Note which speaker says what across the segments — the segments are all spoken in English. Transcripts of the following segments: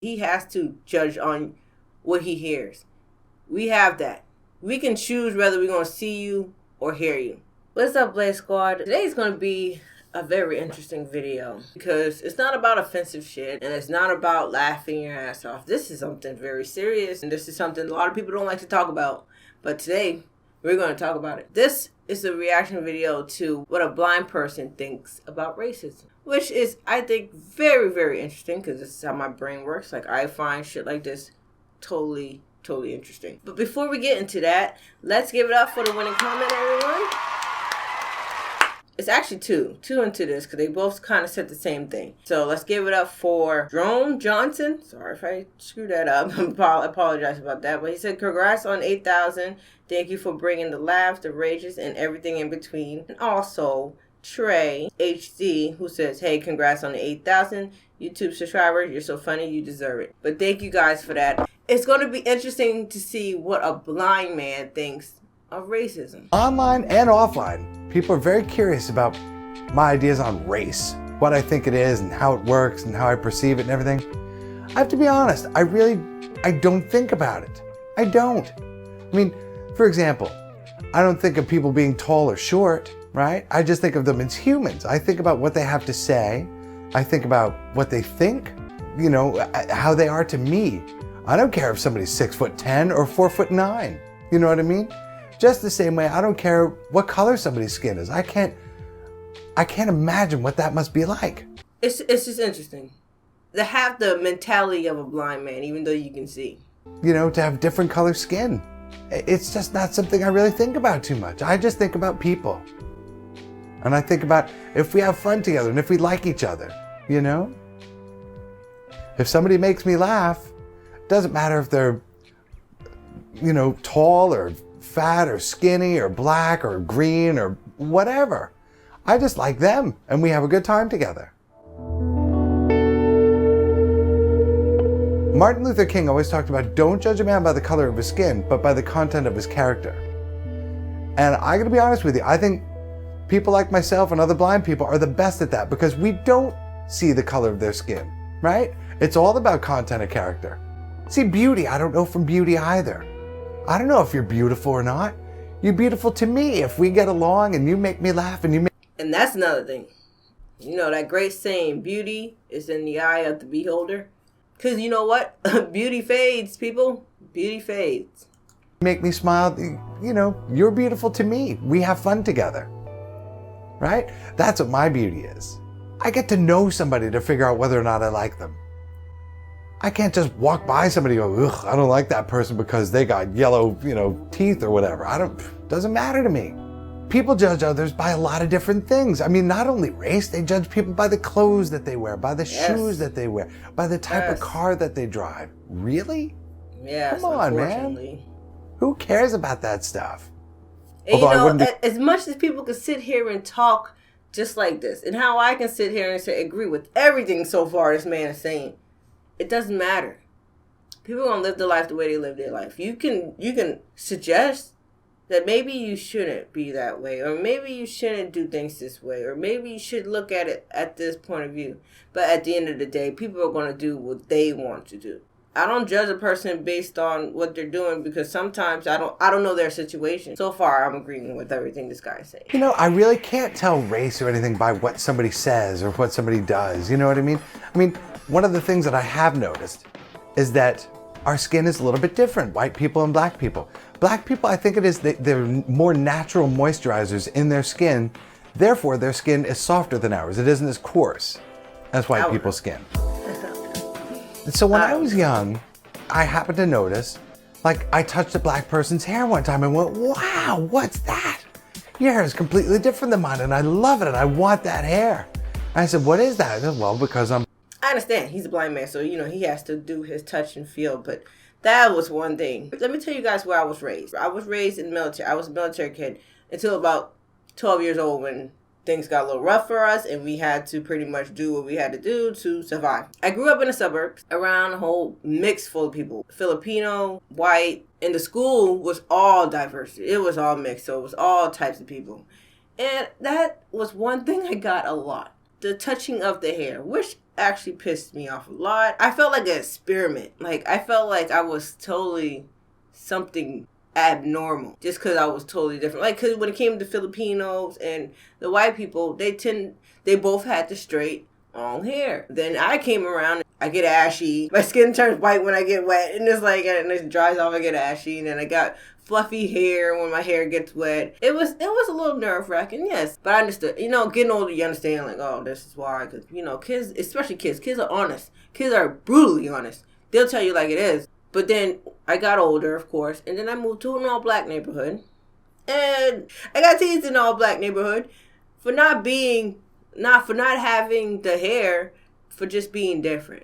Speaker 1: He has to judge on what he hears. We have that. We can choose whether we're going to see you or hear you. What's up, Blaze Squad? Today's going to be a very interesting video because it's not about offensive shit and it's not about laughing your ass off. This is something very serious and this is something a lot of people don't like to talk about. But today, we're going to talk about it. This is a reaction video to what a blind person thinks about racism, which is, I think, very, very interesting because this is how my brain works. Like, I find shit like this totally interesting. But before we get into that, let's give it up for the winning comment, everyone. It's actually two into this because they both kind of said the same thing. So let's give it up for Drone Johnson. Sorry if I screwed that up. I apologize about that. But he said, congrats on 8,000. Thank you for bringing the laughs, the rages, and everything in between. And also, Trey HD, who says, hey, congrats on the 8,000 YouTube subscribers. You're so funny. You deserve it. But thank you guys for that. It's going to be interesting to see what a blind man thinks of racism.
Speaker 2: Online and offline, people are very curious about my ideas on race, what I think it is and how it works and how I perceive it and everything. I have to be honest, I don't think about it. I don't. I mean, for example, I don't think of people being tall or short, right? I just think of them as humans. I think about what they have to say. I think about what they think, you know, how they are to me. I don't care if somebody's 6'10" or 4'9". You know what I mean? Just the same way I don't care what color somebody's skin is. I can't imagine what that must be like.
Speaker 1: It's just interesting to have the mentality of a blind man, even though you can see.
Speaker 2: You know, to have different color skin. It's just not something I really think about too much. I just think about people. And I think about if we have fun together and if we like each other, you know? If somebody makes me laugh, it doesn't matter if they're, you know, tall or fat or skinny or black or green or whatever. I just like them and we have a good time together. Martin Luther King always talked about don't judge a man by the color of his skin, but by the content of his character. And I gotta be honest with you, I think people like myself and other blind people are the best at that because we don't see the color of their skin, right? It's all about content of character. See, beauty, I don't know from beauty either. I don't know if you're beautiful or not. You're beautiful to me if we get along and you make me laugh and you make...
Speaker 1: And that's another thing. You know, that great saying, beauty is in the eye of the beholder. Because you know what? Beauty fades, people. Beauty fades.
Speaker 2: Make me smile. You know, you're beautiful to me. We have fun together. Right? That's what my beauty is. I get to know somebody to figure out whether or not I like them. I can't just walk by somebody and go, ugh, I don't like that person because they got yellow, you know, teeth or whatever. Doesn't matter to me. People judge others by a lot of different things. I mean, not only race, they judge people by the clothes that they wear, by the shoes that they wear, by the type of car that they drive. Really?
Speaker 1: Yes,
Speaker 2: come on, man. Who cares about that stuff?
Speaker 1: And, you know, as much as people can sit here and talk just like this, and how I can sit here and agree with everything so far this man is saying, it doesn't matter. People are gonna live their life the way they live their life. You can suggest that maybe you shouldn't be that way, or maybe you shouldn't do things this way, or maybe you should look at it at this point of view. But at the end of the day, people are gonna do what they want to do. I don't judge a person based on what they're doing because sometimes I don't know their situation. So far, I'm agreeing with everything this guy is saying.
Speaker 2: You know, I really can't tell race or anything by what somebody says or what somebody does. You know what I mean? I mean, one of the things that I have noticed is that our skin is a little bit different, white people and black people. Black people, I think it is they're more natural moisturizers in their skin. Therefore, their skin is softer than ours. It isn't as coarse as white people's skin. And so when I was young, I happened to notice, like I touched a black person's hair one time and went, wow, what's that? Your hair is completely different than mine and I love it and I want that hair. And I said, what is that? I said, well, because I
Speaker 1: understand he's a blind man, so you know he has to do his touch and feel, but that was one thing. Let me tell you guys where I was raised. I was raised in the military. I was a military kid until about 12 years old when things got a little rough for us and we had to pretty much do what we had to do to survive. I grew up in the suburbs around a whole mix full of people. Filipino, white, and the school was all diversity. It was all mixed, so it was all types of people. And that was one thing I got a lot. The touching of the hair, which actually pissed me off a lot. I felt like an experiment. Like, I felt like I was totally something abnormal just because I was totally different. Like, because when it came to Filipinos and the white people, they both had the straight long hair. Then I came around, I get ashy. My skin turns white when I get wet, and it's like, and it dries off, I get ashy, and then I got fluffy hair when my hair gets wet. It was a little nerve-wracking, yes. But I understood. You know, getting older, you understand, like, oh, this is why. Because, you know, kids, especially kids are honest. Kids are brutally honest. They'll tell you like it is. But then I got older, of course, and then I moved to an all-black neighborhood. And I got teased in an all-black neighborhood for not having the hair, for just being different.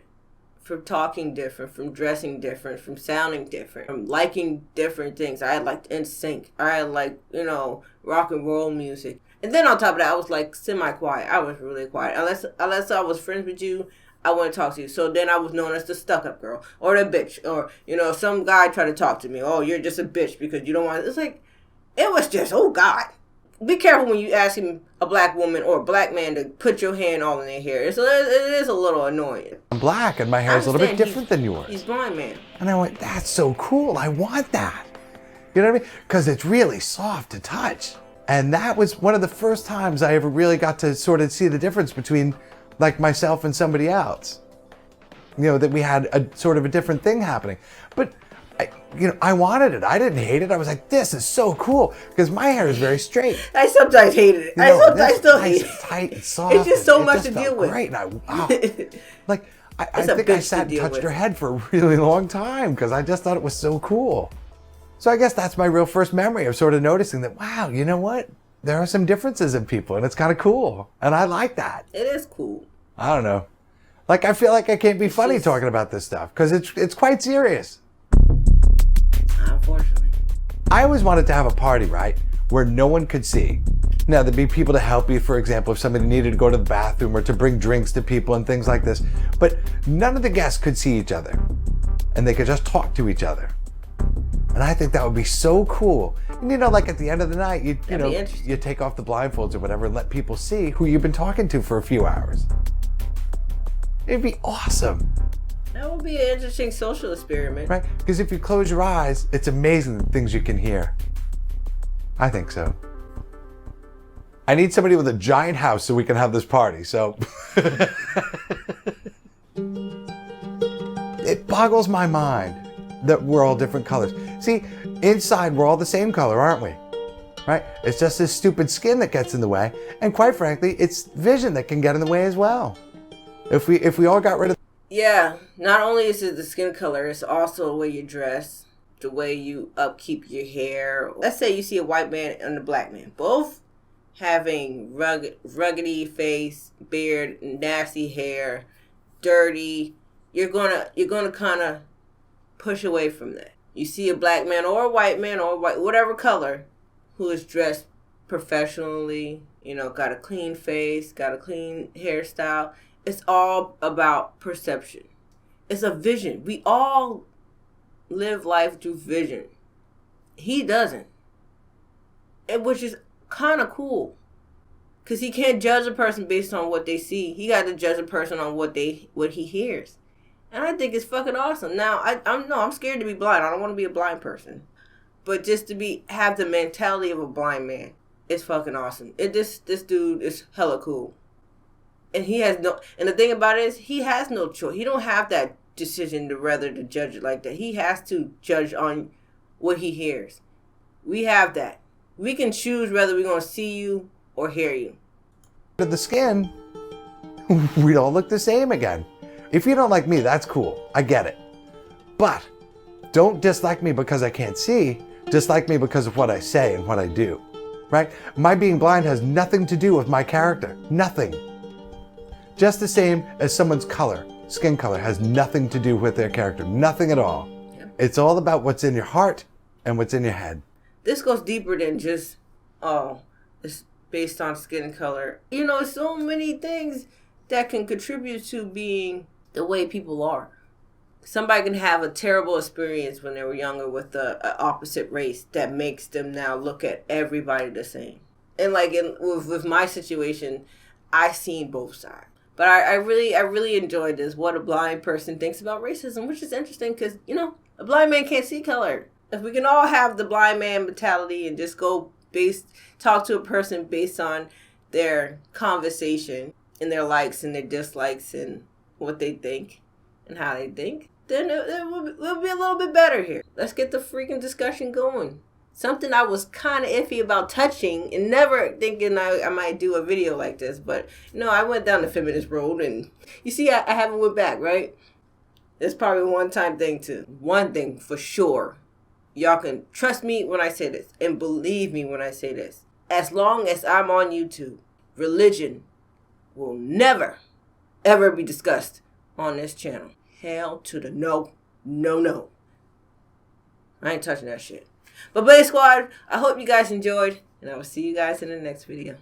Speaker 1: From talking different, from dressing different, from sounding different, from liking different things. I had like NSYNC. I had like, you know, rock and roll music. And then on top of that, I was like semi-quiet. I was really quiet. Unless I was friends with you, I wouldn't talk to you. So then I was known as the stuck-up girl or the bitch. Or, you know, some guy tried to talk to me. Oh, you're just a bitch because you don't want to. It's like, it was just, oh God. Be careful when you ask him, a black woman or a black man, to put your hand all in their hair. So it is a little annoying.
Speaker 2: I'm black and my hair is a little bit different than yours.
Speaker 1: He's blind, man.
Speaker 2: And I went, that's so cool. I want that. You know what I mean? Because it's really soft to touch. And that was one of the first times I ever really got to sort of see the difference between like myself and somebody else. You know, that we had a sort of a different thing happening. But I wanted it. I didn't hate it. I was like, this is so cool because my hair is very straight.
Speaker 1: I sometimes hated it. I still hate it.
Speaker 2: Tight and soft.
Speaker 1: It's just so much to deal with.
Speaker 2: Great. And I think I sat and touched her head for a really long time because I just thought it was so cool. So I guess that's my real first memory of sort of noticing that, wow, you know what? There are some differences in people and it's kind of cool. And I like that.
Speaker 1: It is cool.
Speaker 2: I don't know. Like, I feel like I can't be funny talking about this stuff because it's quite serious.
Speaker 1: Unfortunately.
Speaker 2: I always wanted to have a party, right, where no one could see. Now, there'd be people to help you, for example, if somebody needed to go to the bathroom or to bring drinks to people and things like this. But none of the guests could see each other. And they could just talk to each other. And I think that would be so cool. And you know, like at the end of the night, you take off the blindfolds or whatever and let people see who you've been talking to for a few hours. It'd be awesome.
Speaker 1: That would be an interesting social experiment.
Speaker 2: Right? Because if you close your eyes, it's amazing the things you can hear. I think so. I need somebody with a giant house so we can have this party, so. It boggles my mind that we're all different colors. See, inside we're all the same color, aren't we? Right? It's just this stupid skin that gets in the way. And quite frankly, it's vision that can get in the way as well. If we all got rid of.
Speaker 1: Yeah, not only is it the skin color, it's also the way you dress, the way you upkeep your hair. Let's say you see a white man and a black man, both having ruggedy face, beard, nasty hair, dirty. You're gonna kind of push away from that. You see a black man or a white man or whatever color who is dressed professionally, got a clean face, got a clean hairstyle. It's all about perception. It's a vision. We all live life through vision. He doesn't. Which is kind of cool. Because he can't judge a person based on what they see. He got to judge a person on what he hears. And I think it's fucking awesome. Now, I'm scared to be blind. I don't want to be a blind person. But just to have the mentality of a blind man, it's fucking awesome. This dude is hella cool. And and the thing about it is, he has no choice. He don't have that decision to whether to judge it like that. He has to judge on what he hears. We have that. We can choose whether we're going to see you or hear you.
Speaker 2: The skin, we'd all look the same again. If you don't like me, that's cool. I get it. But don't dislike me because I can't see. Dislike me because of what I say and what I do. Right? My being blind has nothing to do with my character. Nothing. Just the same as someone's color, skin color, has nothing to do with their character. Nothing at all. Yeah. It's all about what's in your heart and what's in your head.
Speaker 1: This goes deeper than just, it's based on skin color. So many things that can contribute to being the way people are. Somebody can have a terrible experience when they were younger with the opposite race that makes them now look at everybody the same. And with my situation, I've seen both sides. But I really enjoyed this. What a blind person thinks about racism, which is interesting because, you know, a blind man can't see color. If we can all have the blind man mentality and just talk to a person based on their conversation and their likes and their dislikes and what they think and how they think, then we'll be a little bit better here. Let's get the freaking discussion going. Something I was kind of iffy about touching and never thinking I might do a video like this. But, you know, I went down the feminist road and you see, I haven't went back, right? It's probably a one-time thing too. One thing for sure. Y'all can trust me when I say this and believe me when I say this. As long as I'm on YouTube, religion will never, ever be discussed on this channel. Hell to the no, no, no. I ain't touching that shit. But Blaze Squad, I hope you guys enjoyed, and I will see you guys in the next video.